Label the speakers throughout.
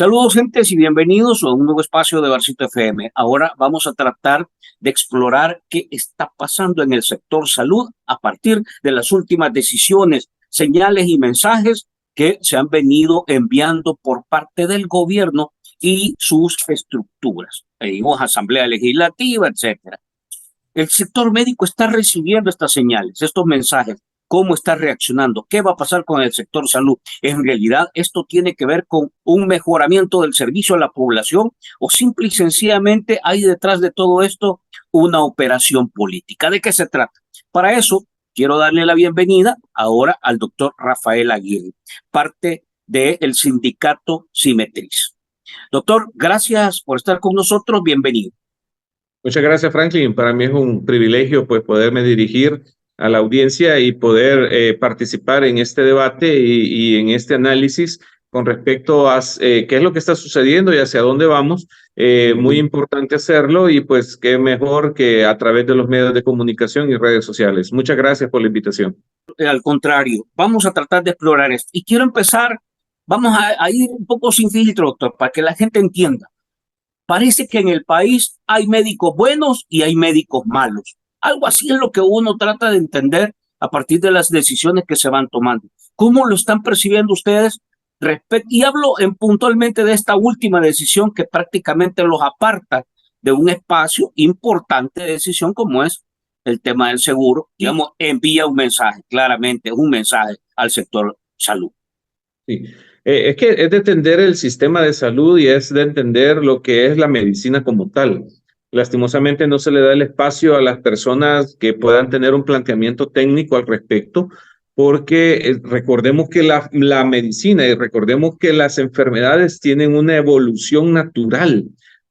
Speaker 1: Saludos, gentes, y bienvenidos a un nuevo espacio de Barcito FM. Ahora vamos a tratar de explorar qué está pasando en el sector salud a partir de las últimas decisiones, señales y mensajes que se han venido enviando por parte del gobierno y sus estructuras, asamblea legislativa, etcétera. El sector médico está recibiendo estas señales, estos mensajes. ¿Cómo está reaccionando? ¿Qué va a pasar con el sector salud? ¿En realidad esto tiene que ver con un mejoramiento del servicio a la población o simple y sencillamente hay detrás de todo esto una operación política? ¿De qué se trata? Para eso quiero darle la bienvenida ahora al doctor Rafael Aguirre, parte del sindicato Simetriz. Doctor, gracias por estar con nosotros. Bienvenido.
Speaker 2: Muchas gracias, Franklin. Para mí es un privilegio pues poderme dirigir a la audiencia y poder participar en este debate y en este análisis con respecto a qué es lo que está sucediendo y hacia dónde vamos. Muy importante hacerlo y pues qué mejor que a través de los medios de comunicación y redes sociales. Muchas gracias por la invitación.
Speaker 1: Al contrario, vamos a tratar de explorar esto. Y quiero empezar, vamos a ir un poco sin filtro, doctor, para que la gente entienda. Parece que en el país hay médicos buenos y hay médicos malos. Algo así es lo que uno trata de entender a partir de las decisiones que se van tomando. ¿Cómo lo están percibiendo ustedes? Y hablo puntualmente de esta última decisión que prácticamente los aparta de un espacio importante de decisión como es el tema del seguro. Digamos, envía un mensaje, claramente, un mensaje al sector salud.
Speaker 2: Sí. Es que es de entender el sistema de salud y es de entender lo que es la medicina como tal. Lastimosamente no se le da el espacio a las personas que puedan tener un planteamiento técnico al respecto, porque recordemos que la medicina y recordemos que las enfermedades tienen una evolución natural.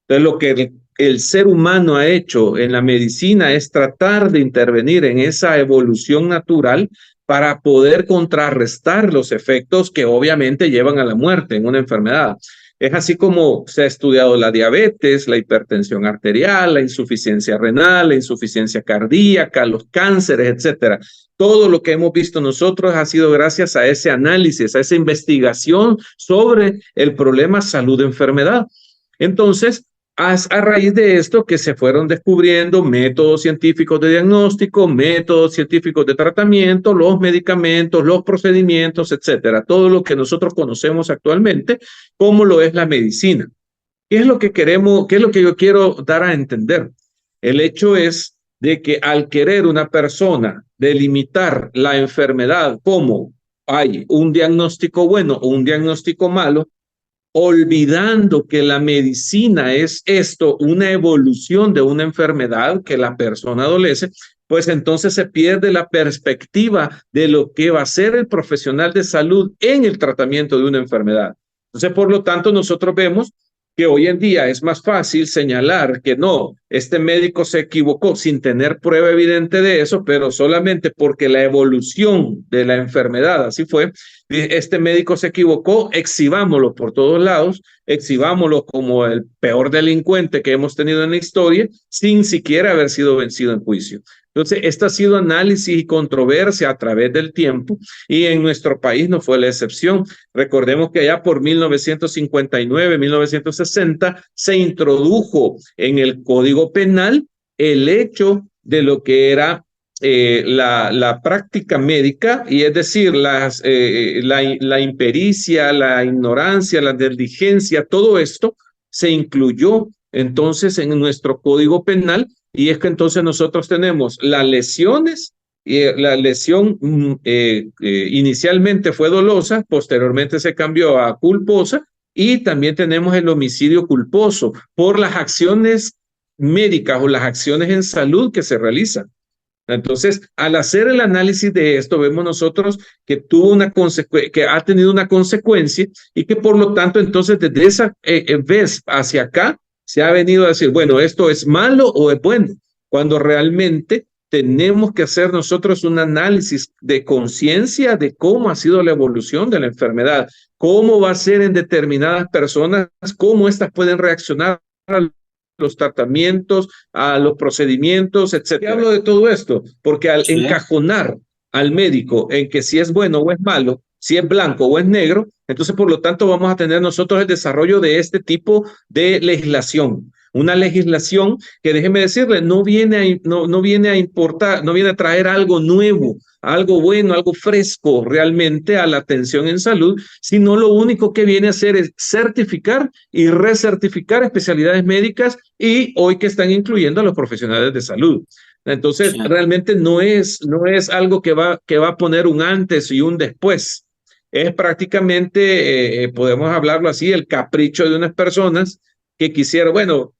Speaker 2: Entonces, lo que el ser humano ha hecho en la medicina es tratar de intervenir en esa evolución natural para poder contrarrestar los efectos que obviamente llevan a la muerte en una enfermedad. Es así como se ha estudiado la diabetes, la hipertensión arterial, la insuficiencia renal, la insuficiencia cardíaca, los cánceres, etcétera. Todo lo que hemos visto nosotros ha sido gracias a ese análisis, a esa investigación sobre el problema salud-enfermedad. Entonces, a raíz de esto que se fueron descubriendo métodos científicos de diagnóstico, métodos científicos de tratamiento, los medicamentos, los procedimientos, etcétera. Todo lo que nosotros conocemos actualmente, como lo es la medicina. ¿Qué es lo que queremos, qué es lo que yo quiero dar a entender? El hecho es de que al querer una persona delimitar la enfermedad como hay un diagnóstico bueno o un diagnóstico malo, olvidando que la medicina es esto, una evolución de una enfermedad que la persona adolece, pues entonces se pierde la perspectiva de lo que va a ser el profesional de salud en el tratamiento de una enfermedad. Entonces, por lo tanto, nosotros vemos que hoy en día es más fácil señalar que no, este médico se equivocó sin tener prueba evidente de eso, pero solamente porque la evolución de la enfermedad así fue, este médico se equivocó, exhibámoslo por todos lados, exhibámoslo como el peor delincuente que hemos tenido en la historia, sin siquiera haber sido vencido en juicio. Entonces, esto ha sido análisis y controversia a través del tiempo y en nuestro país no fue la excepción. Recordemos que allá por 1959, 1960 se introdujo en el Código Penal el hecho de lo que era la práctica médica, y es decir, la impericia, la ignorancia, la negligencia, todo esto se incluyó entonces en nuestro Código Penal. Y es que entonces nosotros tenemos las lesiones, y la lesión inicialmente fue dolosa, posteriormente se cambió a culposa, y también tenemos el homicidio culposo por las acciones médicas o las acciones en salud que se realizan. Entonces, al hacer el análisis de esto, vemos nosotros que que ha tenido una consecuencia y que por lo tanto, entonces, desde esa vez hacia acá, se ha venido a decir, bueno, ¿esto es malo o es bueno? Cuando realmente tenemos que hacer nosotros un análisis de conciencia de cómo ha sido la evolución de la enfermedad, cómo va a ser en determinadas personas, cómo éstas pueden reaccionar a los tratamientos, a los procedimientos, etcétera. Hablo de todo esto porque al encajonar al médico en que si es bueno o es malo, si es blanco o es negro. Entonces, por lo tanto, vamos a tener nosotros el desarrollo de este tipo de legislación. Una legislación que, déjeme decirle, no viene a importar, no viene a traer algo nuevo, algo bueno, algo fresco realmente a la atención en salud, sino lo único que viene a hacer es certificar y recertificar especialidades médicas y hoy que están incluyendo a los profesionales de salud. Entonces,
Speaker 1: Sí.
Speaker 2: realmente no es algo que va a poner un antes y un después. Es prácticamente, podemos hablarlo así, el capricho de unas personas que quisieron, bueno,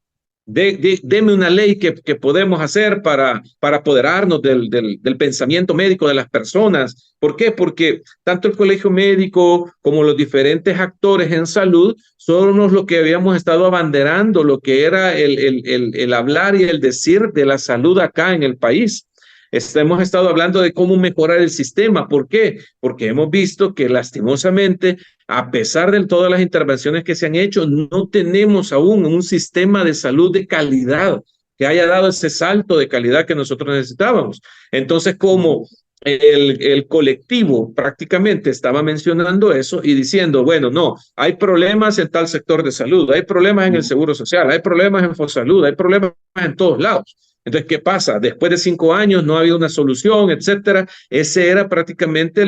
Speaker 2: deme una ley que podemos hacer para apoderarnos del pensamiento médico de las personas. ¿Por qué? Porque tanto el colegio médico como los diferentes actores en salud somos los que habíamos estado abanderando lo que era el hablar y el decir de la salud acá en el país. Hemos estado hablando de cómo mejorar el sistema. ¿Por qué? Porque hemos visto que lastimosamente, a pesar de todas las intervenciones que se han hecho, no tenemos aún un sistema de salud de calidad que haya dado ese salto de calidad que nosotros necesitábamos. Entonces, como el colectivo prácticamente estaba mencionando eso y diciendo, bueno, no, hay problemas en tal sector de salud, hay problemas en el seguro social, hay problemas en Fosalud, hay problemas en todos lados. Entonces, ¿qué pasa? Después de 5 años no ha habido una solución, etcétera. Ese era prácticamente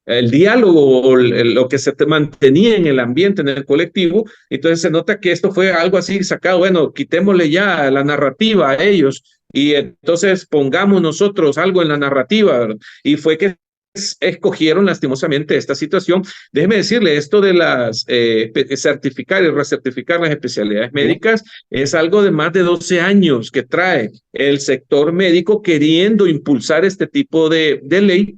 Speaker 2: el diálogo o lo que se mantenía en el ambiente, en el colectivo. Entonces se nota que esto fue algo así sacado, bueno, quitémosle ya la narrativa a ellos y entonces pongamos nosotros algo en la narrativa, ¿verdad? Y fue que escogieron lastimosamente esta situación. Déjeme decirle, esto de las certificar y recertificar las especialidades médicas es algo de más de 12 años que trae el sector médico queriendo impulsar este tipo de ley,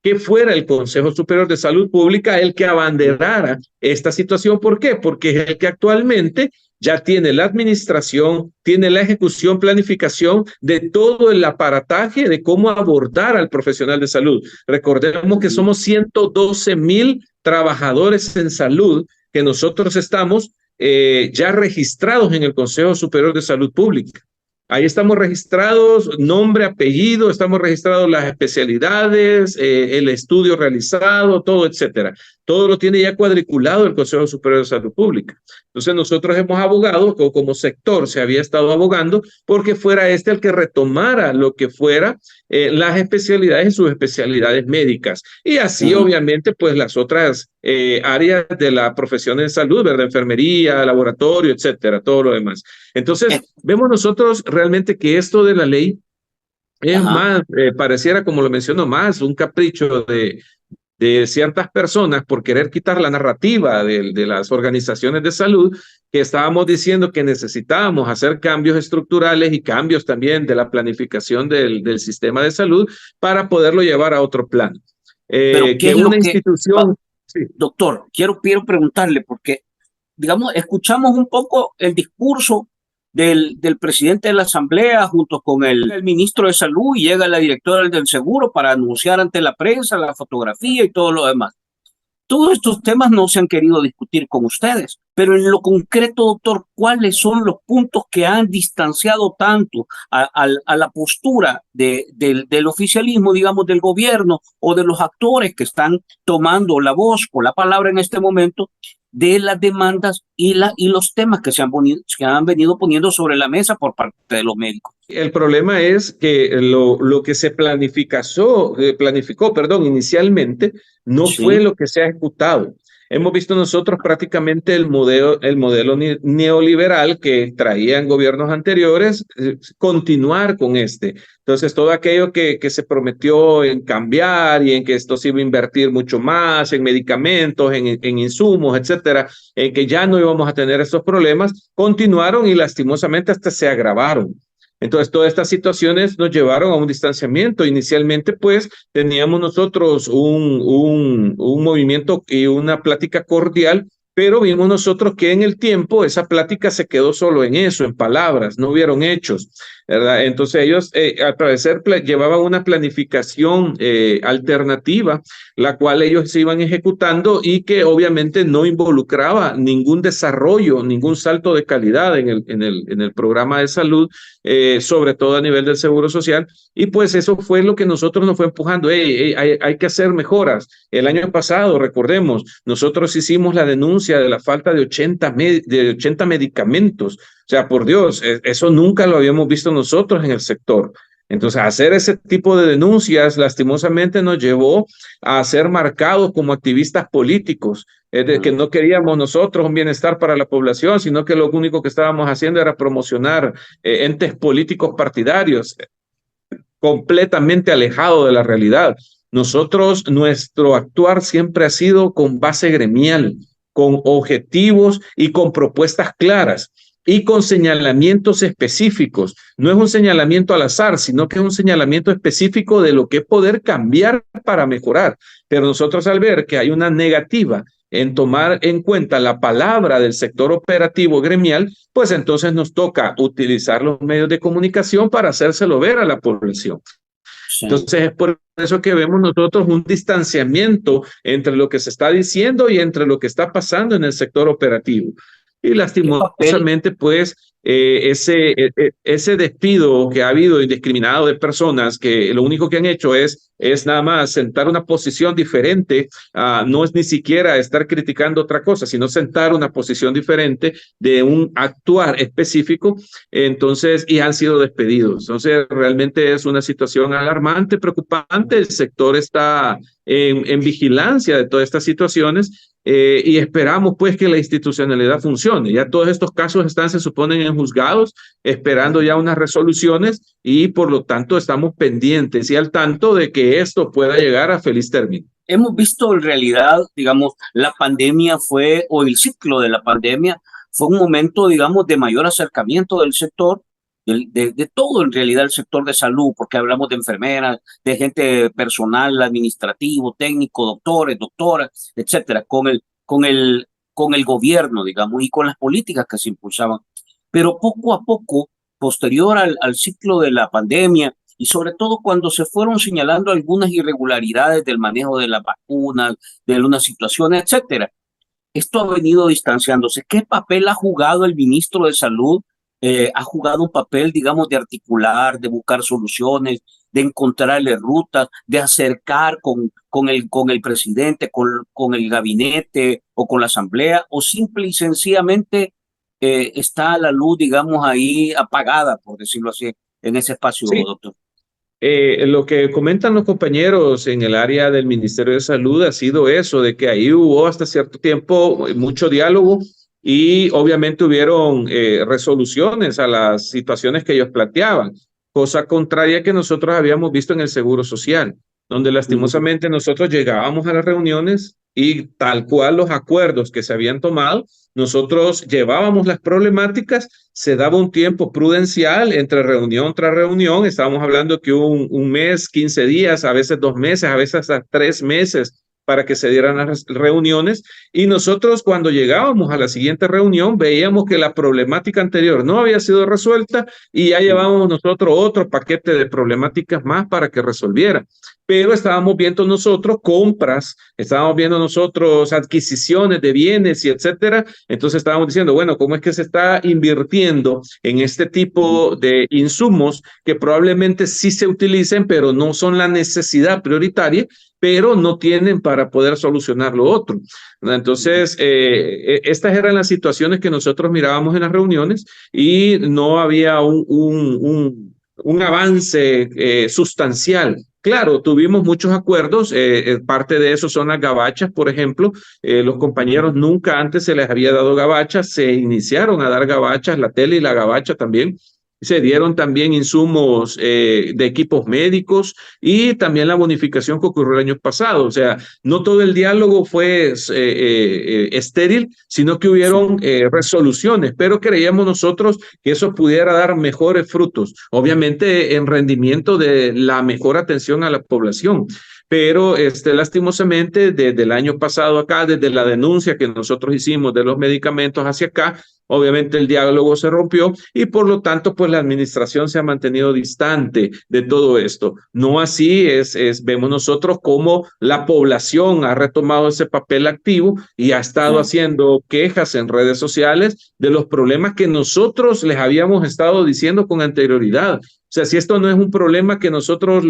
Speaker 2: que fuera el Consejo Superior de Salud Pública el que abanderara esta situación. ¿Por qué? Porque es el que actualmente ya tiene la administración, tiene la ejecución, planificación de todo el aparataje de cómo abordar al profesional de salud. Recordemos que somos 112,000 trabajadores en salud que nosotros estamos ya registrados en el Consejo Superior de Salud Pública. Ahí estamos registrados, nombre, apellido, estamos registrados las especialidades, el estudio realizado, todo, etcétera. Todo lo tiene ya cuadriculado el Consejo Superior de Salud Pública. Entonces nosotros hemos abogado, o como sector se había estado abogando, porque fuera este el que retomara lo que fuera las especialidades y sus especialidades médicas. Y así, obviamente, pues las otras áreas de la profesión en salud, ¿verdad? Enfermería, laboratorio, etcétera, todo lo demás. Entonces, vemos nosotros realmente que esto de la ley es más, pareciera, como lo menciono, más un capricho de ciertas personas por querer quitar la narrativa de las organizaciones de salud, que estábamos diciendo que necesitábamos hacer cambios estructurales y cambios también de la planificación del sistema de salud para poderlo llevar a otro plano.
Speaker 1: Pero ¿qué
Speaker 2: que
Speaker 1: es lo
Speaker 2: una
Speaker 1: que,
Speaker 2: institución... Sí.
Speaker 1: doctor, quiero preguntarle, porque, digamos, escuchamos un poco el discurso del presidente de la Asamblea junto con el ministro de Salud, y llega la directora del Seguro para anunciar ante la prensa la fotografía y todo lo demás. Todos estos temas no se han querido discutir con ustedes, pero en lo concreto, doctor, ¿cuáles son los puntos que han distanciado tanto a la postura del oficialismo, digamos, del gobierno o de los actores que están tomando la voz o la palabra en este momento, de las demandas y los temas que se han venido poniendo sobre la mesa por parte de los médicos?
Speaker 2: El problema es que lo que se planificó, inicialmente no fue lo que se ha ejecutado. Hemos visto nosotros prácticamente el modelo neoliberal que traían gobiernos anteriores, continuar con este. Entonces, todo aquello que se prometió en cambiar y en que esto se iba a invertir mucho más en medicamentos, en insumos, etcétera, en que ya no íbamos a tener estos problemas, continuaron y lastimosamente hasta se agravaron. Entonces, todas estas situaciones nos llevaron a un distanciamiento. Inicialmente, pues, teníamos nosotros un movimiento y una plática cordial pero vimos nosotros que en el tiempo esa plática se quedó solo en eso, en palabras, no hubieron hechos, ¿verdad? Entonces ellos al parecer llevaban una planificación alternativa, la cual ellos se iban ejecutando y que obviamente no involucraba ningún desarrollo, ningún salto de calidad en el programa de salud, sobre todo a nivel del Seguro Social. Y pues eso fue lo que nosotros nos fue empujando. Hay que hacer mejoras. El año pasado, recordemos, nosotros hicimos la denuncia de la falta de 80 medicamentos. O sea, por Dios, eso nunca lo habíamos visto nosotros en el sector. Entonces, hacer ese tipo de denuncias lastimosamente nos llevó a ser marcados como activistas políticos, es de que no queríamos nosotros un bienestar para la población, sino que lo único que estábamos haciendo era promocionar entes políticos partidarios, completamente alejado de la realidad. Nosotros, nuestro actuar siempre ha sido con base gremial, con objetivos y con propuestas claras y con señalamientos específicos. No es un señalamiento al azar, sino que es un señalamiento específico de lo que poder cambiar para mejorar. Pero nosotros al ver que hay una negativa en tomar en cuenta la palabra del sector operativo gremial, pues entonces nos toca utilizar los medios de comunicación para hacérselo ver a la población. Sí. Entonces es por eso que vemos nosotros un distanciamiento entre lo que se está diciendo y entre lo que está pasando en el sector operativo. Y lastimosamente, pues, ese despido que ha habido indiscriminado de personas que lo único que han hecho es nada más sentar una posición diferente, no es ni siquiera estar criticando otra cosa, sino sentar una posición diferente de un actuar específico, entonces, y han sido despedidos. Entonces, realmente es una situación alarmante, preocupante. El sector está en vigilancia de todas estas situaciones. Y esperamos pues que la institucionalidad funcione. Ya todos estos casos se suponen en juzgados, esperando ya unas resoluciones y por lo tanto estamos pendientes y al tanto de que esto pueda llegar a feliz término.
Speaker 1: Hemos visto en realidad, digamos, la pandemia o el ciclo de la pandemia fue un momento, digamos, de mayor acercamiento del sector, de todo en realidad el sector de salud, porque hablamos de enfermeras, de gente personal, administrativo, técnico, doctores, doctoras, etcétera, con el gobierno, digamos, y con las políticas que se impulsaban. Pero poco a poco, posterior al ciclo de la pandemia, y sobre todo cuando se fueron señalando algunas irregularidades del manejo de las vacunas, de algunas situaciones, etcétera, esto ha venido distanciándose. ¿Qué papel ha jugado el ministro de Salud? Ha jugado un papel, digamos, de articular, de buscar soluciones, de encontrarle rutas, de acercar con el presidente, con el gabinete o con la asamblea, o simple y sencillamente está la luz, digamos, ahí apagada, por decirlo así, en ese espacio, sí, doctor.
Speaker 2: Lo que comentan los compañeros en el área del Ministerio de Salud ha sido eso, de que ahí hubo hasta cierto tiempo mucho diálogo y obviamente hubieron resoluciones a las situaciones que ellos planteaban, cosa contraria que nosotros habíamos visto en el Seguro Social, donde lastimosamente nosotros llegábamos a las reuniones y tal cual los acuerdos que se habían tomado, nosotros llevábamos las problemáticas, se daba un tiempo prudencial entre reunión tras reunión, estábamos hablando que un mes, 15 días, a veces 2 meses, a veces hasta 3 meses para que se dieran las reuniones, y nosotros cuando llegábamos a la siguiente reunión veíamos que la problemática anterior no había sido resuelta y ya llevábamos nosotros otro paquete de problemáticas más para que resolviera. Pero estábamos viendo nosotros compras, estábamos viendo nosotros adquisiciones de bienes y etcétera. Entonces estábamos diciendo, bueno, ¿cómo es que se está invirtiendo en este tipo de insumos que probablemente sí se utilicen, pero no son la necesidad prioritaria, pero no tienen para poder solucionar lo otro? Entonces, estas eran las situaciones que nosotros mirábamos en las reuniones y no había un avance sustancial. Claro, tuvimos muchos acuerdos, parte de eso son las gabachas, por ejemplo, los compañeros nunca antes se les había dado gabachas, se iniciaron a dar gabachas, la tele y la gabacha también. Se dieron también insumos de equipos médicos y también la bonificación que ocurrió el año pasado. O sea, no todo el diálogo fue estéril, sino que hubieron resoluciones, pero creíamos nosotros que eso pudiera dar mejores frutos, obviamente en rendimiento de la mejor atención a la población. pero lastimosamente desde el año pasado acá, desde la denuncia que nosotros hicimos de los medicamentos hacia acá, obviamente el diálogo se rompió y por lo tanto pues la administración se ha mantenido distante de todo esto. No así vemos nosotros cómo la población ha retomado ese papel activo y ha estado haciendo quejas en redes sociales de los problemas que nosotros les habíamos estado diciendo con anterioridad. O sea, si esto no es un problema que nosotros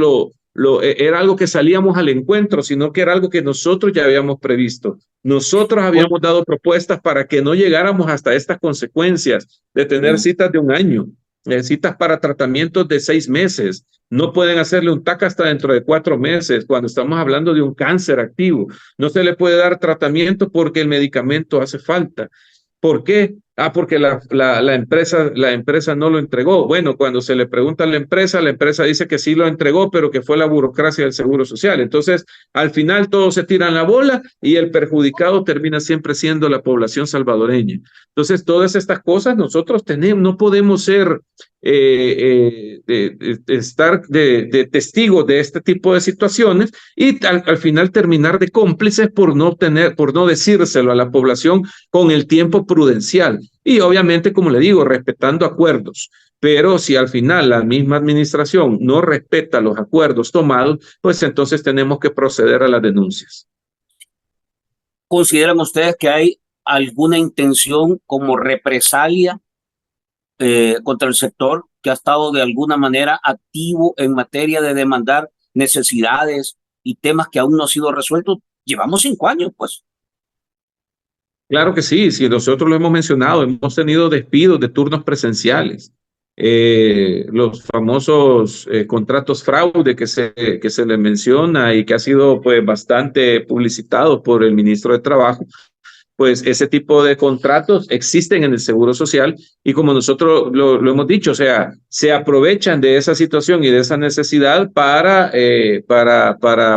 Speaker 2: era algo que salíamos al encuentro, sino que era algo que nosotros ya habíamos previsto. Nosotros habíamos dado propuestas para que no llegáramos hasta estas consecuencias de tener citas de un año, citas para tratamientos de 6 meses. No pueden hacerle un TAC hasta dentro de 4 meses cuando estamos hablando de un cáncer activo. No se le puede dar tratamiento porque el medicamento hace falta. ¿Por qué? Porque la empresa no lo entregó. Bueno, cuando se le pregunta a la empresa dice que sí lo entregó, pero que fue la burocracia del Seguro Social. Entonces, al final todos se tiran la bola y el perjudicado termina siempre siendo la población salvadoreña. Entonces, todas estas cosas nosotros no podemos ser estar de testigos de este tipo de situaciones y al final terminar de cómplices por no decírselo a la población con el tiempo prudencial y obviamente, como le digo, respetando acuerdos. Pero si al final la misma administración no respeta los acuerdos tomados, pues entonces tenemos que proceder a las denuncias.
Speaker 1: ¿Consideran ustedes que hay alguna intención como represalia contra el sector que ha estado de alguna manera activo en materia de demandar necesidades y temas que aún no han sido resueltos? Llevamos 5 años, pues.
Speaker 2: Claro que sí, nosotros lo hemos mencionado, hemos tenido despidos de turnos presenciales, los famosos contratos fraude que se le menciona y que ha sido pues bastante publicitado por el ministro de Trabajo. Pues ese tipo de contratos existen en el Seguro Social y como nosotros lo hemos dicho, o sea, se aprovechan de esa situación y de esa necesidad para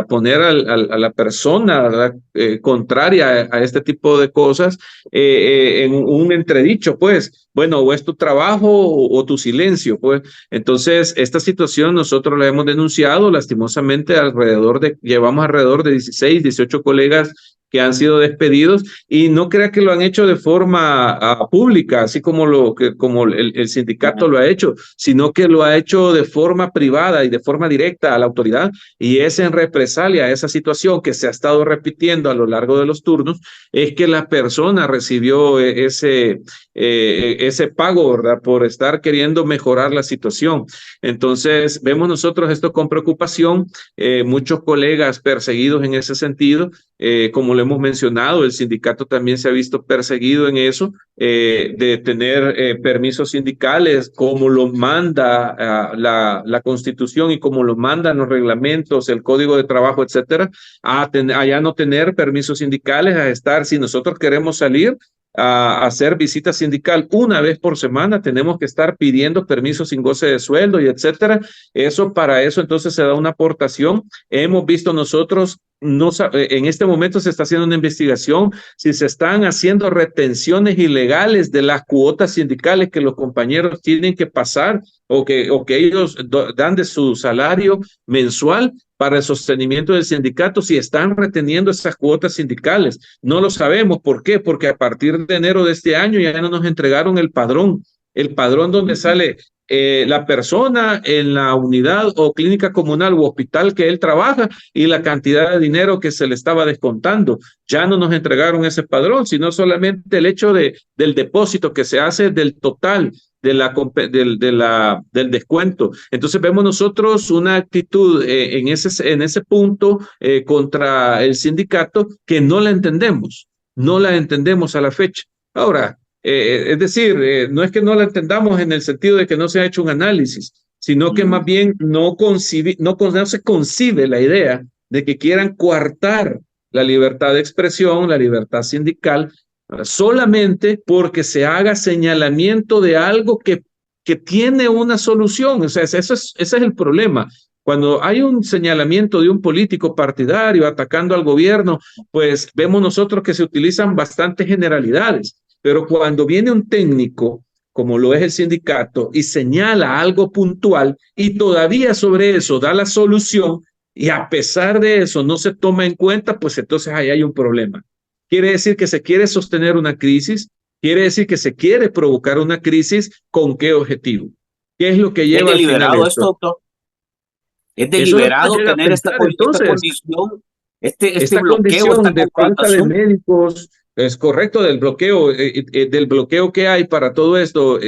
Speaker 2: poner a la persona contraria a este tipo de cosas en un entredicho, pues, bueno, o es tu trabajo o tu silencio, pues. Entonces, esta situación nosotros la hemos denunciado, lastimosamente llevamos alrededor de 16, 18 colegas que han sido despedidos y no crea que lo han hecho de forma pública, así como el sindicato lo ha hecho, sino que lo ha hecho de forma privada y de forma directa a la autoridad y es en represalia a esa situación que se ha estado repitiendo a lo largo de los turnos, es que la persona recibió ese pago, ¿verdad? Por estar queriendo mejorar la situación. Entonces, vemos nosotros esto con preocupación, muchos colegas perseguidos en ese sentido, como lo hemos mencionado, el sindicato también se ha visto perseguido en eso, de tener permisos sindicales como lo manda la Constitución y como lo mandan los reglamentos, el Código de Trabajo, etcétera, a ya no tener permisos sindicales, a estar, si nosotros queremos salir a hacer visita sindical una vez por semana, tenemos que estar pidiendo permisos sin goce de sueldo y etcétera. Para eso entonces se da una aportación. Hemos visto nosotros, en este momento se está haciendo una investigación si se están haciendo retenciones ilegales de las cuotas sindicales que los compañeros tienen que pasar o que ellos dan de su salario mensual para el sostenimiento del sindicato, si están reteniendo esas cuotas sindicales. No lo sabemos. ¿Por qué? Porque a partir de enero de este año ya no nos entregaron el padrón donde sale la persona en la unidad o clínica comunal u hospital que él trabaja y la cantidad de dinero que se le estaba descontando. Ya no nos entregaron ese padrón, sino solamente el hecho del depósito que se hace del total del descuento. Entonces vemos nosotros una actitud en ese punto contra el sindicato que no la entendemos a la fecha. Ahora, es decir, no es que no la entendamos en el sentido de que no se ha hecho un análisis, sino que más bien no se concibe la idea de que quieran coartar la libertad de expresión, la libertad sindical, solamente porque se haga señalamiento de algo que tiene una solución. O sea, ese es el problema. Cuando hay un señalamiento de un político partidario atacando al gobierno, pues vemos nosotros que se utilizan bastantes generalidades. Pero cuando viene un técnico, como lo es el sindicato, y señala algo puntual y todavía sobre eso da la solución, y a pesar de eso no se toma en cuenta, pues entonces ahí hay un problema. Quiere decir que se quiere sostener una crisis, quiere decir que se quiere provocar una crisis, ¿con qué objetivo? ¿Qué es lo que
Speaker 1: ¿Es
Speaker 2: lleva al final
Speaker 1: deliberado esto,
Speaker 2: esto?
Speaker 1: doctor? ¿Es
Speaker 2: Eso es lo que uno
Speaker 1: deliberado
Speaker 2: llega a
Speaker 1: tener esta,
Speaker 2: pensar.
Speaker 1: esta
Speaker 2: Entonces,
Speaker 1: condición, este
Speaker 2: esta
Speaker 1: bloqueo, esta
Speaker 2: condición de falta de
Speaker 1: confrontación?
Speaker 2: médicos, es correcto, del bloqueo que hay para todo esto,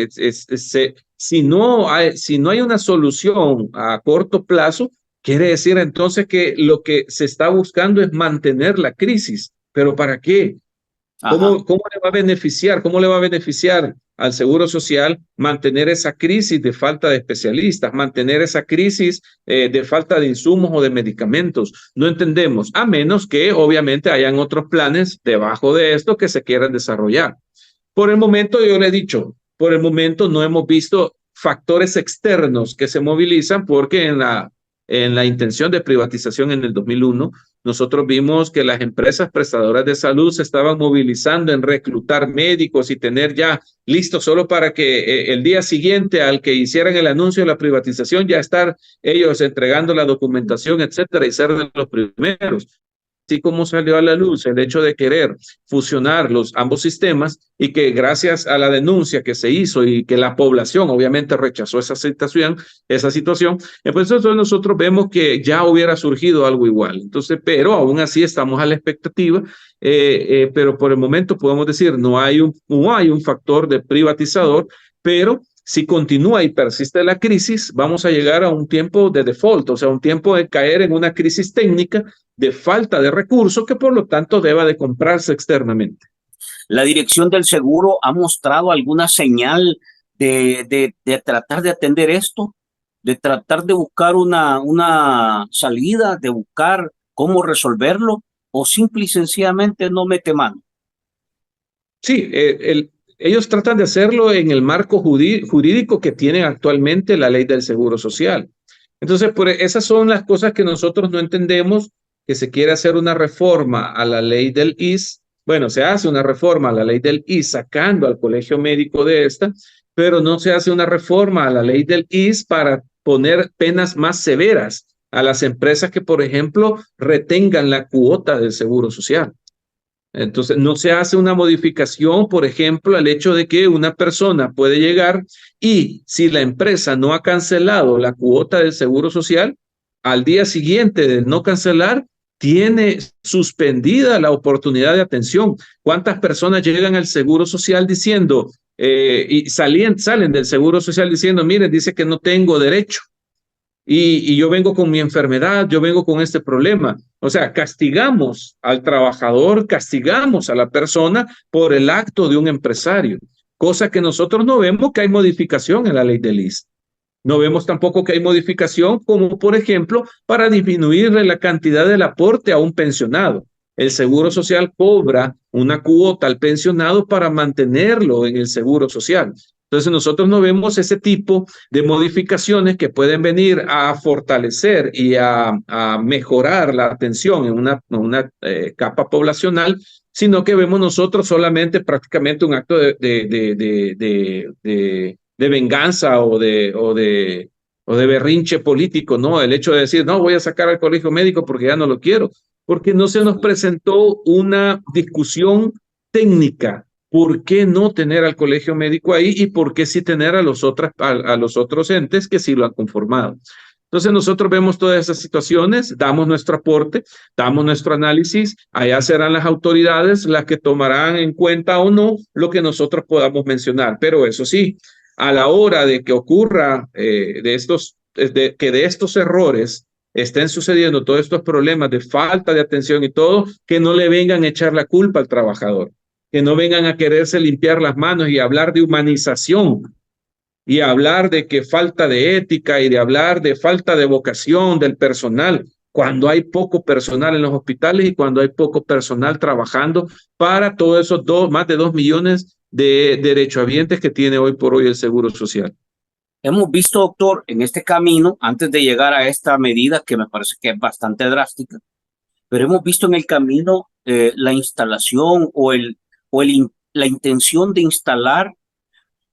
Speaker 2: si no hay una solución a corto plazo, quiere decir entonces que lo que se está buscando es mantener la crisis. ¿Pero para qué?
Speaker 1: Ajá.
Speaker 2: ¿Cómo le va a beneficiar? ¿Cómo le va a beneficiar al Seguro Social mantener esa crisis de falta de especialistas, mantener esa crisis de falta de insumos o de medicamentos? No entendemos, a menos que obviamente hayan otros planes debajo de esto que se quieran desarrollar. Por el momento, yo le he dicho, por el momento no hemos visto factores externos que se movilizan porque en la intención de privatización en el 2001, nosotros vimos que las empresas prestadoras de salud se estaban movilizando en reclutar médicos y tener ya listos solo para que el día siguiente al que hicieran el anuncio de la privatización ya estar ellos entregando la documentación, etcétera, y ser de los primeros. Así como salió a la luz el hecho de querer fusionar ambos sistemas y que gracias a la denuncia que se hizo y que la población obviamente rechazó esa situación, pues nosotros vemos que ya hubiera surgido algo igual. Entonces, pero aún así estamos a la expectativa, pero por el momento podemos decir no hay un factor de privatizador, pero si continúa y persiste la crisis, vamos a llegar a un tiempo de default, o sea, un tiempo de caer en una crisis técnica de falta de recursos que por lo tanto deba de comprarse externamente.
Speaker 1: ¿La dirección del seguro ha mostrado alguna señal de tratar de atender esto? ¿De tratar de buscar una salida, de buscar cómo resolverlo? ¿O simple y sencillamente no mete mano?
Speaker 2: Sí, ellos tratan de hacerlo en el marco jurídico que tiene actualmente la ley del Seguro Social. Entonces, esas son las cosas que nosotros no entendemos, que se quiere hacer una reforma a la ley del IS. Bueno, se hace una reforma a la ley del IS sacando al colegio médico de esta, pero no se hace una reforma a la ley del IS para poner penas más severas a las empresas que, por ejemplo, retengan la cuota del Seguro Social. Entonces, no se hace una modificación, por ejemplo, al hecho de que una persona puede llegar y si la empresa no ha cancelado la cuota del Seguro Social, al día siguiente de no cancelar, tiene suspendida la oportunidad de atención. ¿Cuántas personas llegan al Seguro Social diciendo y salen del Seguro Social diciendo, miren, dice que no tengo derecho? Y yo vengo con mi enfermedad, yo vengo con este problema. O sea, castigamos al trabajador, castigamos a la persona por el acto de un empresario, cosa que nosotros no vemos que hay modificación en la ley del ISSSTE. No vemos tampoco que hay modificación como, por ejemplo, para disminuirle la cantidad del aporte a un pensionado. El Seguro Social cobra una cuota al pensionado para mantenerlo en el Seguro Social. Entonces nosotros no vemos ese tipo de modificaciones que pueden venir a fortalecer y a mejorar la atención en una capa poblacional, sino que vemos nosotros solamente prácticamente un acto de venganza o de berrinche político, ¿no? El hecho de decir, no, voy a sacar al colegio médico porque ya no lo quiero, porque no se nos presentó una discusión técnica. ¿Por qué no tener al colegio médico ahí y por qué sí tener a los otros entes que sí lo han conformado? Entonces nosotros vemos todas esas situaciones, damos nuestro aporte, damos nuestro análisis, allá serán las autoridades las que tomarán en cuenta o no lo que nosotros podamos mencionar, pero eso sí, a la hora de que ocurra que de estos errores estén sucediendo todos estos problemas de falta de atención y todo, que no le vengan a echar la culpa al trabajador, que no vengan a quererse limpiar las manos y hablar de humanización y hablar de que falta de ética y de hablar de falta de vocación del personal, cuando hay poco personal en los hospitales y cuando hay poco personal trabajando para todos esos más de 2 millones de derechohabientes que tiene hoy por hoy el Seguro Social.
Speaker 1: Hemos visto, doctor, en este camino, antes de llegar a esta medida que me parece que es bastante drástica, pero hemos visto en el camino la instalación la intención de instalar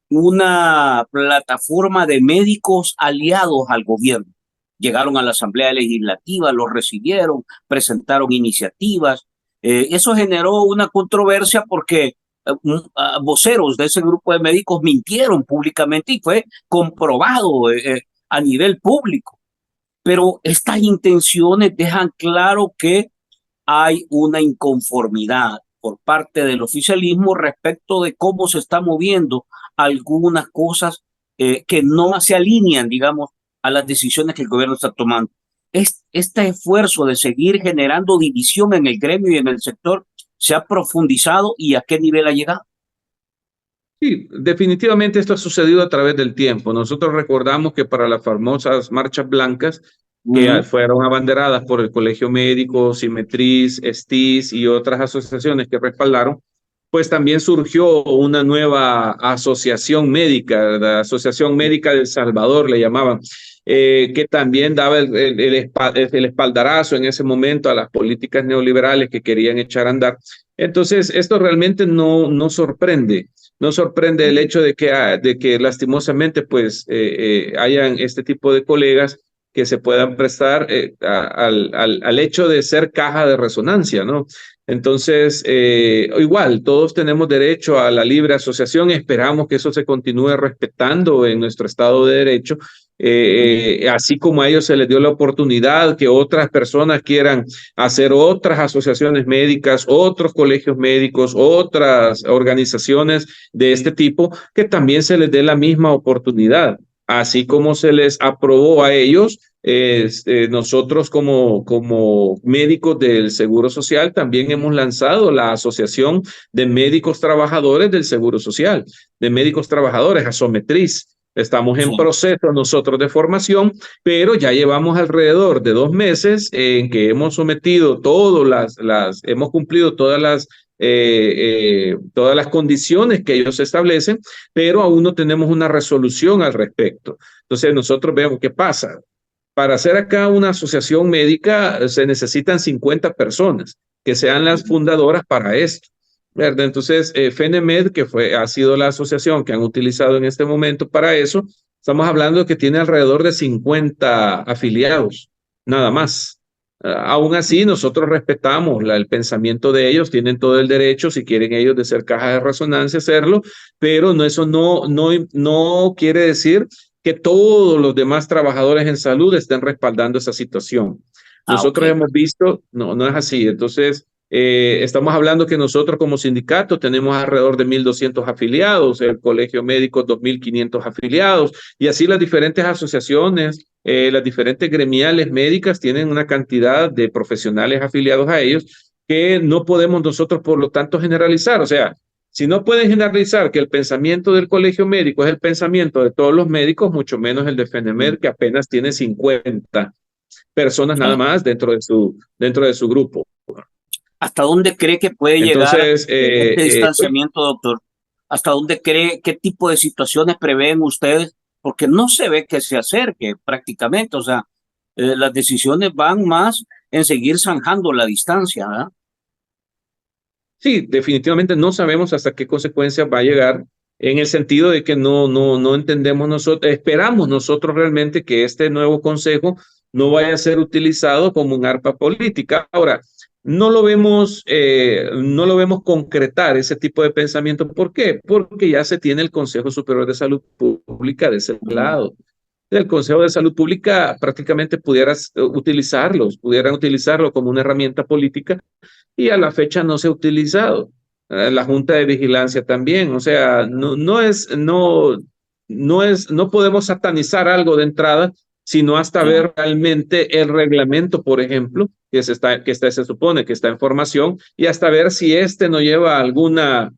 Speaker 1: una plataforma de médicos aliados al gobierno. llegaron a la Asamblea Legislativa, los recibieron, presentaron iniciativas. Eso generó una controversia porque voceros de ese grupo de médicos mintieron públicamente y fue comprobado a nivel público. Pero estas intenciones dejan claro que hay una inconformidad por parte del oficialismo respecto de cómo se está moviendo algunas cosas que no se alinean, digamos, a las decisiones que el gobierno está tomando. Este esfuerzo de seguir generando división en el gremio y en el sector se ha profundizado y a qué nivel ha llegado.
Speaker 2: Sí, definitivamente esto ha sucedido a través del tiempo. Nosotros recordamos que para las famosas marchas blancas que fueron abanderadas por el Colegio Médico, Simetriz, STIS y otras asociaciones que respaldaron, pues también surgió una nueva asociación médica, la Asociación Médica de El Salvador le llamaban, que también daba el espaldarazo en ese momento a las políticas neoliberales que querían echar a andar. Entonces, esto realmente no sorprende. No sorprende el hecho de que lastimosamente pues hayan este tipo de colegas que se puedan prestar al hecho de ser caja de resonancia, ¿no? Entonces, igual, todos tenemos derecho a la libre asociación, esperamos que eso se continúe respetando en nuestro Estado de Derecho, así como a ellos se les dio la oportunidad que otras personas quieran hacer otras asociaciones médicas, otros colegios médicos, otras organizaciones de este tipo, que también se les dé la misma oportunidad. Así como se les aprobó a ellos, nosotros como médicos del Seguro Social también hemos lanzado la Asociación de Médicos Trabajadores del Seguro Social, de médicos trabajadores, Asometriz. Estamos en proceso nosotros de formación, pero ya llevamos alrededor de 2 meses en que hemos sometido hemos cumplido todas las condiciones que ellos establecen, pero aún no tenemos una resolución al respecto. Entonces nosotros vemos qué pasa. Para hacer acá una asociación médica se necesitan 50 personas que sean las fundadoras para esto, ¿verdad? Entonces, FENEMED, que ha sido la asociación que han utilizado en este momento para eso, estamos hablando de que tiene alrededor de 50 afiliados, nada más. Aún así, nosotros respetamos el pensamiento de ellos, tienen todo el derecho, si quieren ellos, de ser caja de resonancia, hacerlo, pero eso no quiere decir que todos los demás trabajadores en salud estén respaldando esa situación. Nosotros hemos visto, no es así. Entonces, estamos hablando que nosotros como sindicato tenemos alrededor de 1,200 afiliados, el Colegio Médico 2,500 afiliados, y así las diferentes asociaciones, las diferentes gremiales médicas tienen una cantidad de profesionales afiliados a ellos que no podemos nosotros, por lo tanto, generalizar. O sea, si no pueden generalizar que el pensamiento del colegio médico es el pensamiento de todos los médicos, mucho menos el de FENEMED, que apenas tiene 50 personas nada más dentro de su grupo.
Speaker 1: ¿Hasta dónde cree que puede llegar este distanciamiento, doctor? ¿Hasta dónde cree, qué tipo de situaciones prevén ustedes? Porque no se ve que se acerque prácticamente, o sea, las decisiones van más en seguir zanjando la distancia, ¿verdad?
Speaker 2: Sí, definitivamente no sabemos hasta qué consecuencias va a llegar, en el sentido de que no entendemos nosotros, esperamos nosotros realmente que este nuevo consejo no vaya a ser utilizado como un arma política. Ahora, no lo vemos concretar ese tipo de pensamiento. ¿Por qué? Porque ya se tiene el Consejo Superior de Salud Pública de ese lado. El Consejo de Salud Pública prácticamente pudieran utilizarlo como una herramienta política y a la fecha no se ha utilizado. La Junta de Vigilancia también, o sea, no podemos satanizar algo de entrada, sino hasta ver realmente el reglamento, por ejemplo, se supone que está en formación, y hasta ver si no lleva alguna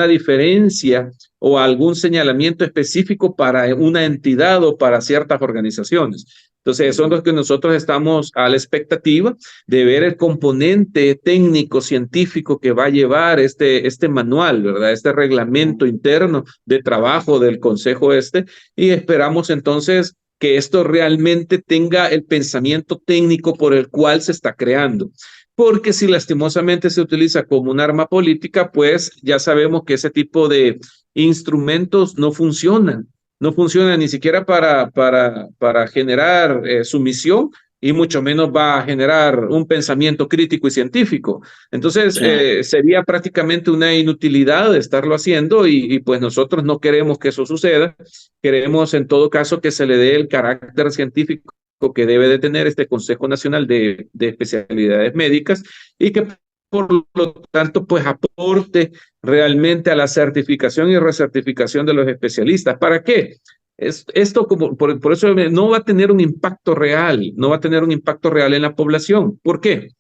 Speaker 2: diferencia o algún señalamiento específico para una entidad o para ciertas organizaciones. Entonces, son los que nosotros estamos a la expectativa de ver el componente técnico, científico que va a llevar este manual, ¿verdad? Este reglamento interno de trabajo del Consejo y esperamos entonces que esto realmente tenga el pensamiento técnico por el cual se está creando. Porque si lastimosamente se utiliza como un arma política, pues ya sabemos que ese tipo de instrumentos no funcionan. no funciona ni siquiera para generar sumisión y mucho menos va a generar un pensamiento crítico y científico. Entonces,
Speaker 1: Sí.
Speaker 2: sería prácticamente una inutilidad de estarlo haciendo y pues nosotros no queremos que eso suceda. Queremos en todo caso que se le dé el carácter científico que debe de tener este Consejo Nacional de Especialidades Médicas y que por lo tanto pues aporte realmente a la certificación y recertificación de los especialistas. ¿Para qué? Esto por eso no va a tener un impacto real, no va a tener un impacto real en la población. ¿Por qué?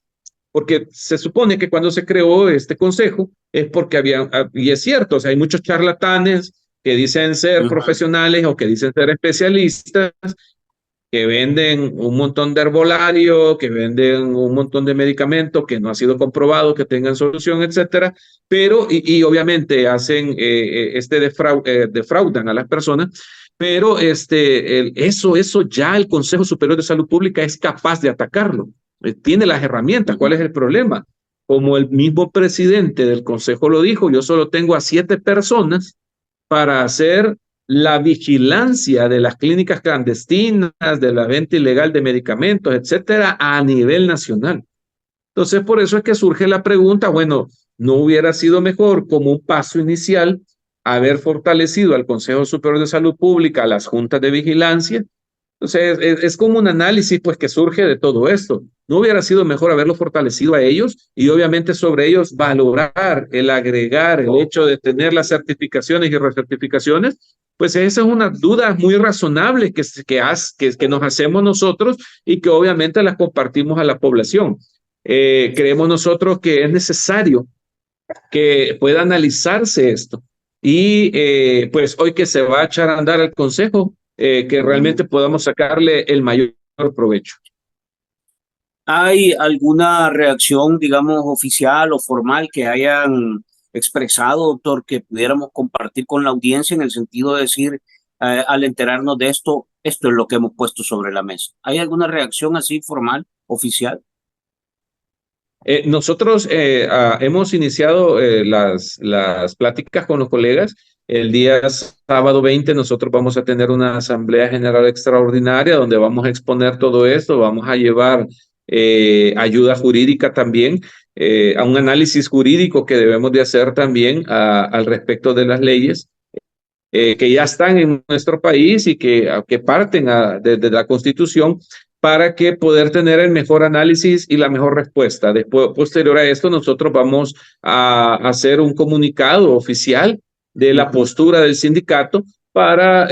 Speaker 2: Porque se supone que cuando se creó este consejo es porque había, y es cierto, o sea, hay muchos charlatanes que dicen ser profesionales o que dicen ser especialistas, que venden un montón de herbolario, que venden un montón de medicamentos que no ha sido comprobado que tengan solución, etcétera, pero, y obviamente hacen, defraudan a las personas, pero eso ya el Consejo Superior de Salud Pública es capaz de atacarlo, tiene las herramientas. ¿Cuál es el problema? Como el mismo presidente del Consejo lo dijo, yo solo tengo a 7 personas para hacer la vigilancia de las clínicas clandestinas, de la venta ilegal de medicamentos, etcétera, a nivel nacional. Entonces, por eso es que surge la pregunta, bueno, ¿no hubiera sido mejor como un paso inicial haber fortalecido al Consejo Superior de Salud Pública, a las juntas de vigilancia? Entonces, es como un análisis pues que surge de todo esto. ¿No hubiera sido mejor haberlo fortalecido a ellos y obviamente sobre ellos valorar, el agregar, el hecho de tener las certificaciones y recertificaciones? Pues esa es una duda muy razonable que nos hacemos nosotros y que obviamente las compartimos a la población. Creemos nosotros que es necesario que pueda analizarse esto. Y pues hoy que se va a echar a andar el consejo, que realmente podamos sacarle el mayor provecho.
Speaker 1: ¿Hay alguna reacción, digamos, oficial o formal que hayan expresado, doctor, que pudiéramos compartir con la audiencia en el sentido de decir, al enterarnos de esto, esto es lo que hemos puesto sobre la mesa? ¿Hay alguna reacción así formal, oficial?
Speaker 2: Nosotros hemos iniciado las pláticas con los colegas. El día sábado 20 nosotros vamos a tener una asamblea general extraordinaria donde vamos a exponer todo esto, vamos a llevar ayuda jurídica también, a un análisis jurídico que debemos de hacer también al respecto de las leyes que ya están en nuestro país y que parten desde la Constitución para que poder tener el mejor análisis y la mejor respuesta. Después, posterior a esto, nosotros vamos a hacer un comunicado oficial de la postura del sindicato para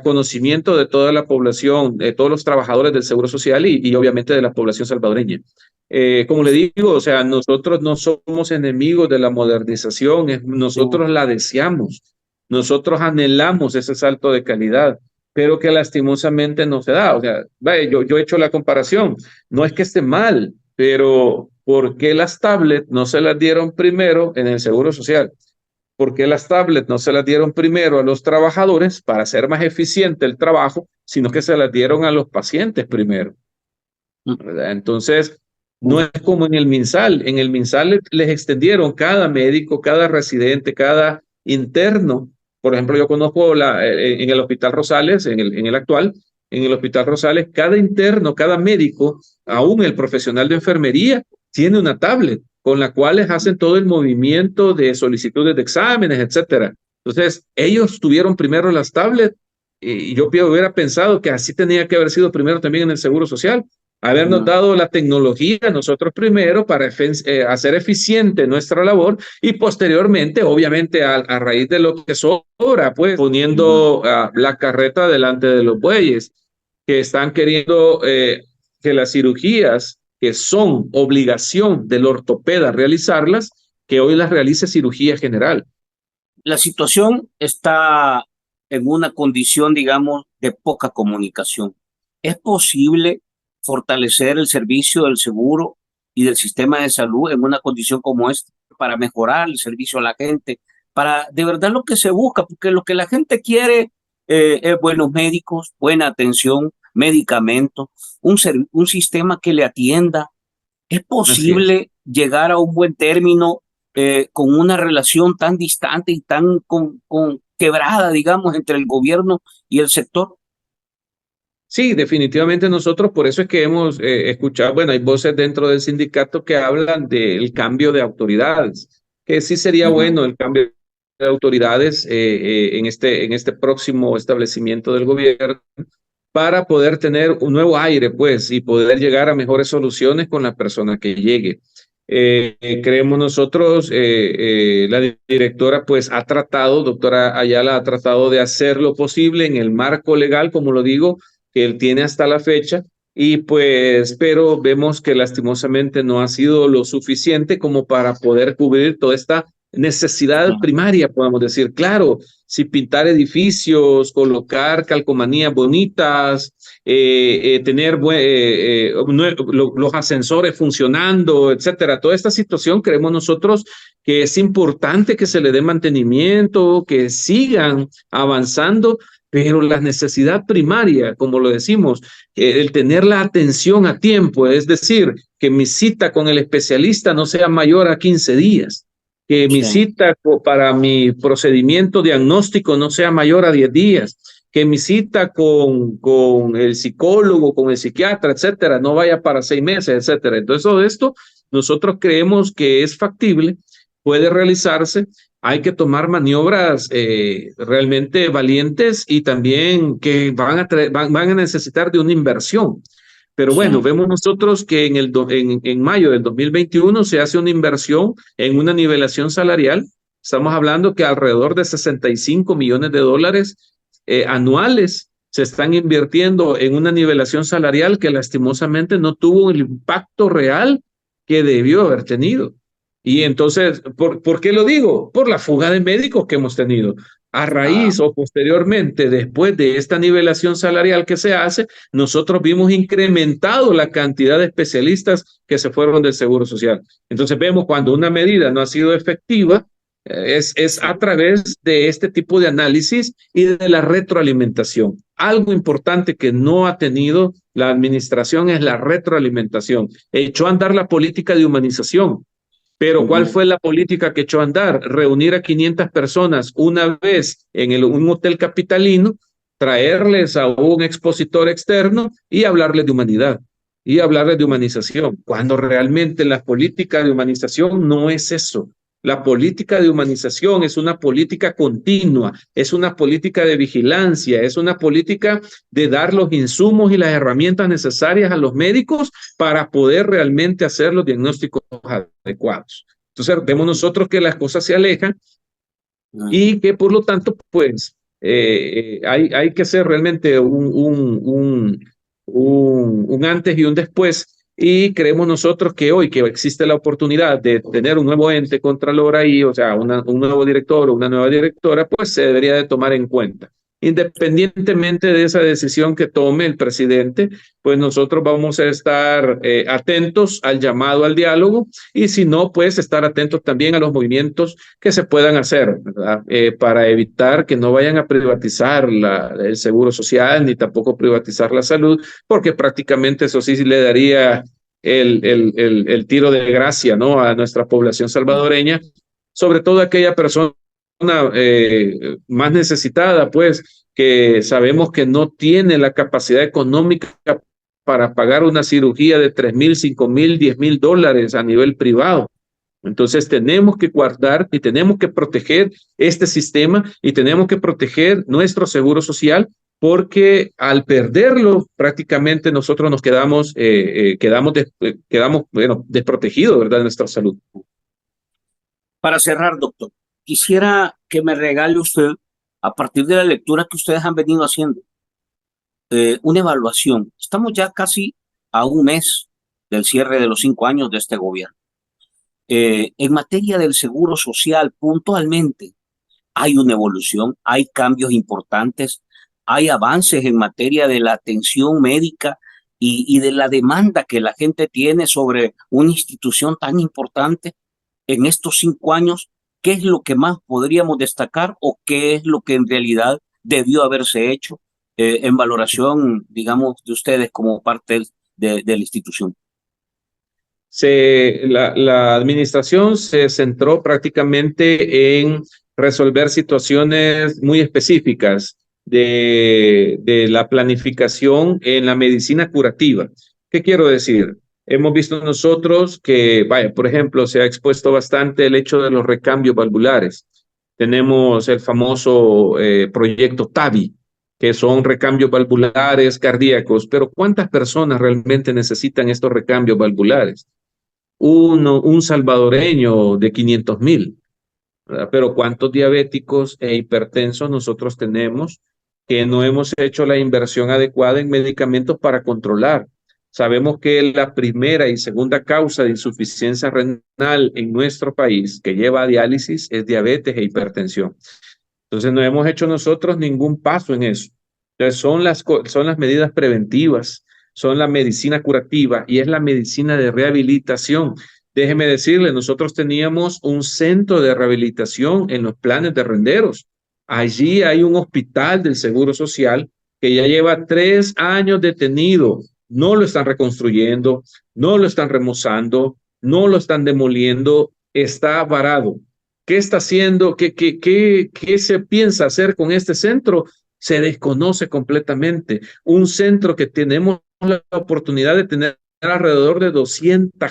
Speaker 2: conocimiento de toda la población, de todos los trabajadores del Seguro Social y obviamente de la población salvadoreña. Como le digo, o sea, nosotros no somos enemigos de la modernización, nosotros la deseamos. Nosotros anhelamos ese salto de calidad, pero que lastimosamente no se da. O sea, vaya, yo he hecho la comparación. No es que esté mal, pero ¿por qué las tablets no se las dieron primero en el Seguro Social? ¿Por qué las tablets no se las dieron primero a los trabajadores para hacer más eficiente el trabajo, sino que se las dieron a los pacientes primero? ¿Verdad? Entonces, no es como en el MinSal. En el MinSal les extendieron cada médico, cada residente, cada interno. Por ejemplo, yo conozco en el Hospital Rosales, en el actual, en el Hospital Rosales, cada interno, cada médico, aún el profesional de enfermería, tiene una tablet con la cual les hacen todo el movimiento de solicitudes de exámenes, etcétera. Entonces, ellos tuvieron primero las tablets y yo hubiera pensado que así tenía que haber sido primero también en el Seguro Social, habernos dado la tecnología nosotros primero para hacer eficiente nuestra labor y posteriormente, obviamente, a raíz de lo que sobra, pues poniendo la carreta delante de los bueyes, que están queriendo que las cirugías que son obligación del ortopeda realizarlas, que hoy las realice cirugía general.
Speaker 1: La situación está en una condición, digamos, de poca comunicación. ¿Es posible fortalecer el servicio del seguro y del sistema de salud en una condición como esta para mejorar el servicio a la gente, para de verdad lo que se busca? Porque lo que la gente quiere es buenos médicos, buena atención, medicamentos, un sistema que le atienda. ¿Es posible llegar a un buen término con una relación tan distante y tan quebrada, digamos, entre el gobierno y el sector.
Speaker 2: Sí, definitivamente nosotros, por eso es que hemos escuchado, bueno, hay voces dentro del sindicato que hablan del cambio de autoridades, que sí sería
Speaker 1: Ujú.
Speaker 2: bueno el cambio de autoridades en este próximo establecimiento del gobierno para poder tener un nuevo aire, pues, y poder llegar a mejores soluciones con la persona que llegue. Creemos nosotros, la directora, pues, ha tratado, doctora Ayala, ha tratado de hacer lo posible en el marco legal, como lo digo, que él tiene hasta la fecha, y pues, pero vemos que lastimosamente no ha sido lo suficiente como para poder cubrir toda esta necesidad primaria, podemos decir. Claro, si pintar edificios, colocar calcomanías bonitas, tener los ascensores funcionando, etcétera. Toda esta situación creemos nosotros que es importante que se le dé mantenimiento, que sigan avanzando, pero la necesidad primaria, como lo decimos, el tener la atención a tiempo, es decir, que mi cita con el especialista no sea mayor a 15 días, que mi
Speaker 1: Sí,
Speaker 2: cita para mi procedimiento diagnóstico no sea mayor a 10 días, que mi cita con el psicólogo, con el psiquiatra, etcétera, no vaya para 6 meses, etcétera. Entonces, todo esto nosotros creemos que es factible, puede realizarse. Hay que tomar maniobras realmente valientes y también que van a necesitar de una inversión. Pero bueno,
Speaker 1: sí.
Speaker 2: vemos nosotros que en mayo del 2021 se hace una inversión en una nivelación salarial. Estamos hablando que alrededor de 65 millones de dólares anuales se están invirtiendo en una nivelación salarial que lastimosamente no tuvo el impacto real que debió haber tenido. Y entonces, ¿por qué lo digo? Por la fuga de médicos que hemos tenido. A
Speaker 1: Ah,
Speaker 2: raíz o posteriormente, después de esta nivelación salarial que se hace, nosotros vimos incrementado la cantidad de especialistas que se fueron del Seguro Social. Entonces vemos cuando una medida no ha sido efectiva, es a través de este tipo de análisis y de la retroalimentación. Algo importante que no ha tenido la administración es la retroalimentación. Echó a andar la política de humanización. Pero ¿cuál
Speaker 1: ujú.
Speaker 2: fue la política que echó a andar? Reunir a 500 personas una vez en un hotel capitalino, traerles a un expositor externo y hablarles de humanidad y hablarles de humanización, cuando realmente la política de humanización no es eso. La política de humanización es una política continua, es una política de vigilancia, es una política de dar los insumos y las herramientas necesarias a los médicos para poder realmente hacer los diagnósticos adecuados. Entonces, vemos nosotros que las cosas se alejan y que por lo tanto, pues, hay que hacer realmente un antes y un después. Y creemos nosotros que hoy que existe la oportunidad de tener un nuevo ente contralor ahí, o sea, un nuevo director o una nueva directora, pues se debería de tomar en cuenta. Independientemente de esa decisión que tome el presidente, pues nosotros vamos a estar atentos al llamado al diálogo y si no, pues estar atentos también a los movimientos que se puedan hacer, ¿verdad? Para evitar que no vayan a privatizar el seguro social ni tampoco privatizar la salud, porque prácticamente eso sí le daría el tiro de gracia, ¿no? A nuestra población salvadoreña, sobre todo aquella persona más necesitada, pues, que sabemos que no tiene la capacidad económica para pagar una cirugía de 3,000, 5,000, 10,000 dólares a nivel privado. Entonces tenemos que guardar y tenemos que proteger este sistema y tenemos que proteger nuestro seguro social porque al perderlo prácticamente nosotros nos quedamos bueno, desprotegidos, ¿verdad? De nuestra salud.
Speaker 1: Para cerrar, doctor, quisiera que me regale usted, a partir de la lectura que ustedes han venido haciendo, una evaluación. Estamos ya casi a un mes del cierre de los 5 años de este gobierno. En materia del seguro social, puntualmente, hay una evolución, hay cambios importantes, hay avances en materia de la atención médica y de la demanda que la gente tiene sobre una institución tan importante en estos 5 años. ¿Qué es lo que más podríamos destacar o qué es lo que en realidad debió haberse hecho en valoración, digamos, de ustedes como parte de la institución?
Speaker 2: La administración se centró prácticamente en resolver situaciones muy específicas de la planificación en la medicina curativa. ¿Qué quiero decir? Hemos visto nosotros que, vaya, por ejemplo, se ha expuesto bastante el hecho de los recambios valvulares. Tenemos el famoso proyecto TAVI, que son recambios valvulares cardíacos, pero ¿cuántas personas realmente necesitan estos recambios valvulares? Un salvadoreño de 500,000, ¿verdad? Pero ¿cuántos diabéticos e hipertensos nosotros tenemos que no hemos hecho la inversión adecuada en medicamentos para controlar? Sabemos que la primera y segunda causa de insuficiencia renal en nuestro país que lleva a diálisis es diabetes e hipertensión. Entonces no hemos hecho nosotros ningún paso en eso. Entonces son las medidas preventivas, son la medicina curativa y es la medicina de rehabilitación. Déjeme decirle, nosotros teníamos un centro de rehabilitación en los planes de Renderos. Allí hay un hospital del Seguro Social que ya lleva 3 años detenido. No lo están reconstruyendo, no lo están remozando, no lo están demoliendo, está varado. ¿Qué está haciendo? ¿Qué se piensa hacer con este centro? Se desconoce completamente. Un centro que tenemos la oportunidad de tener alrededor de 200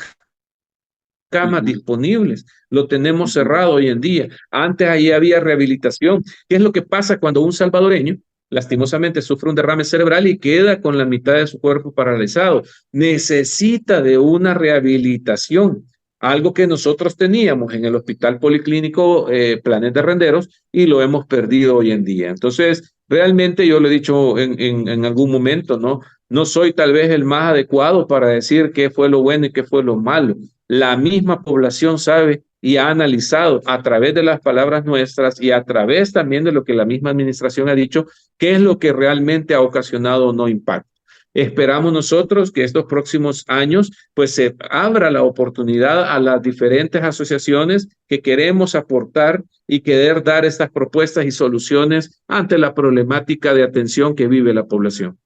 Speaker 2: camas disponibles. Lo tenemos cerrado hoy en día. Antes ahí había rehabilitación. ¿Qué es lo que pasa cuando un salvadoreño lastimosamente sufre un derrame cerebral y queda con la mitad de su cuerpo paralizado? Necesita de una rehabilitación, algo que nosotros teníamos en el Hospital Policlínico Planes de Renderos y lo hemos perdido hoy en día. Entonces, realmente yo lo he dicho en algún momento, ¿no? No soy tal vez el más adecuado para decir qué fue lo bueno y qué fue lo malo. La misma población sabe y ha analizado a través de las palabras nuestras y a través también de lo que la misma administración ha dicho, qué es lo que realmente ha ocasionado o no impacto. Esperamos nosotros que estos próximos años pues se abra la oportunidad a las diferentes asociaciones que queremos aportar y querer dar estas propuestas y soluciones ante la problemática de atención que vive la población.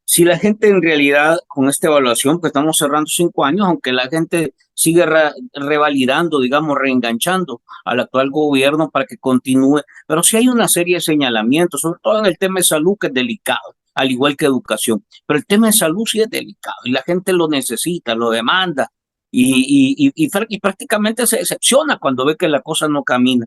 Speaker 1: Si la gente en realidad, con esta evaluación, pues estamos cerrando 5 años, aunque la gente sigue revalidando, digamos, reenganchando al actual gobierno para que continúe, pero sí hay una serie de señalamientos, sobre todo en el tema de salud, que es delicado, al igual que educación. Pero el tema de salud sí es delicado y la gente lo necesita, lo demanda y prácticamente se decepciona cuando ve que la cosa no camina.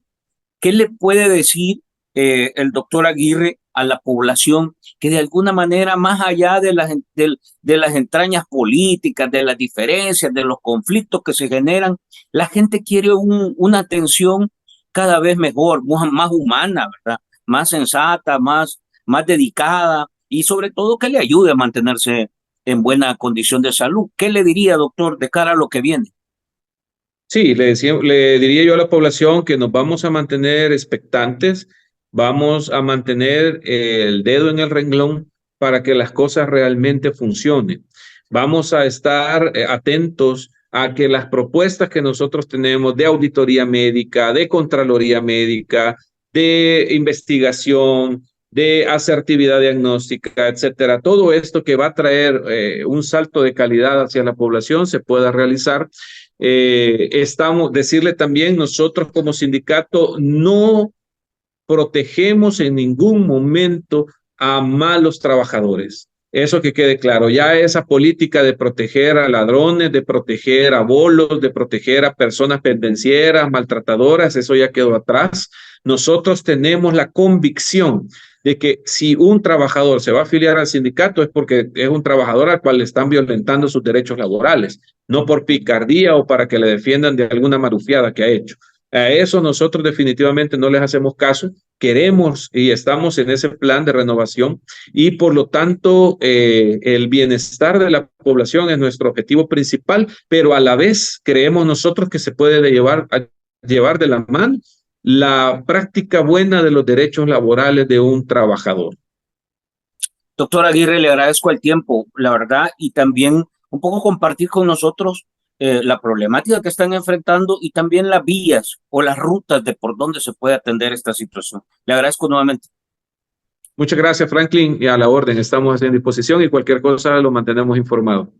Speaker 1: ¿Qué le puede decir el doctor Aguirre a la población que de alguna manera, más allá de las entrañas políticas, de las diferencias, de los conflictos que se generan, la gente quiere una atención cada vez mejor, más humana, ¿verdad? Más sensata, más dedicada y sobre todo que le ayude a mantenerse en buena condición de salud? ¿Qué le diría, doctor, de cara a lo que viene?
Speaker 2: Sí, le diría yo a la población que nos vamos a mantener expectantes, vamos a mantener el dedo en el renglón para que las cosas realmente funcionen. Vamos a estar atentos a que las propuestas que nosotros tenemos de auditoría médica, de contraloría médica, de investigación, de asertividad diagnóstica, etcétera, todo esto que va a traer un salto de calidad hacia la población se pueda realizar. Decirle también, nosotros como sindicato no protegemos en ningún momento a malos trabajadores. Eso que quede claro, ya esa política de proteger a ladrones, de proteger a bolos, de proteger a personas pendencieras, maltratadoras, eso ya quedó atrás. Nosotros tenemos la convicción de que si un trabajador se va a afiliar al sindicato es porque es un trabajador al cual le están violentando sus derechos laborales, no por picardía o para que le defiendan de alguna marufiada que ha hecho. A eso nosotros definitivamente no les hacemos caso. Queremos y estamos en ese plan de renovación y por lo tanto el bienestar de la población es nuestro objetivo principal, pero a la vez creemos nosotros que se puede llevar de la mano la práctica buena de los derechos laborales de un trabajador.
Speaker 1: Doctor Aguirre, le agradezco el tiempo, la verdad, y también un poco compartir con nosotros la problemática que están enfrentando y también las vías o las rutas de por dónde se puede atender esta situación. Le agradezco nuevamente.
Speaker 2: Muchas gracias, Franklin, y a la orden. Estamos en disposición y cualquier cosa lo mantenemos informado.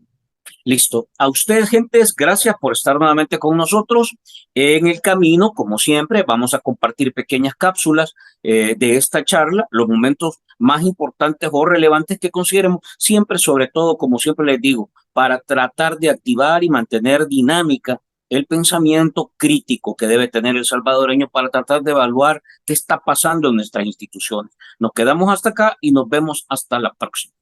Speaker 1: Listo. A ustedes, gentes, gracias por estar nuevamente con nosotros. En el camino, como siempre, vamos a compartir pequeñas cápsulas de esta charla, los momentos más importantes o relevantes que consideremos, siempre, sobre todo, como siempre les digo, para tratar de activar y mantener dinámica el pensamiento crítico que debe tener el salvadoreño para tratar de evaluar qué está pasando en nuestras instituciones. Nos quedamos hasta acá y nos vemos hasta la próxima.